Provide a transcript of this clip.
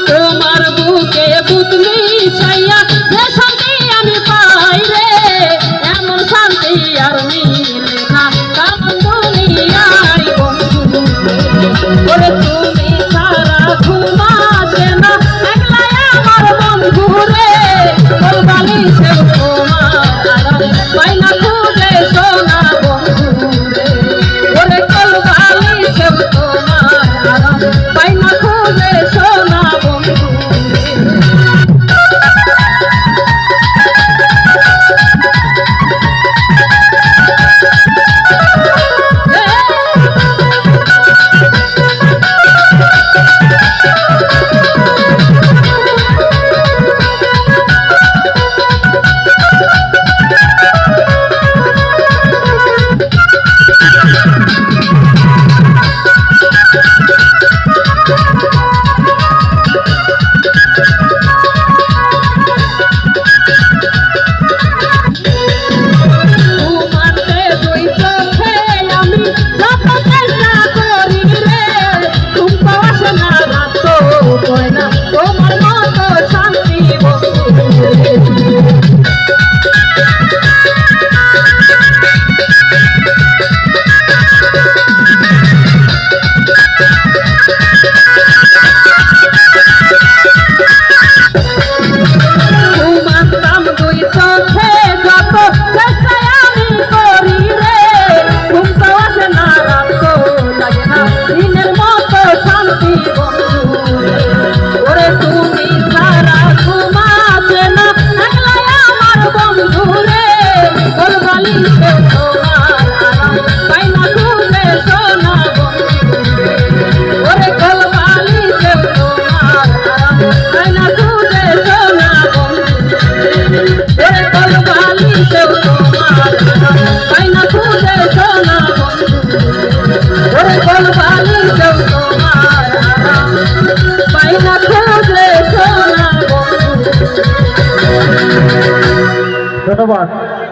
তোমার বুকে বুতনি ছাইয়া যে শান্তি আমি পাই রে, এমন শান্তি আর মিলে না কামন দুনিয়ায় বন্ধু। ওরে তুমি সারা ঘুম আসে না, একলাই আমার বন্ধু রে, বলবালি সে তোমার পাই না খুঁজে সোনা বন্ধু রে। ওরে কলবালি সে তোমার পাই না খুঁজে সোনা বন্ধু। ধন্যবাদ।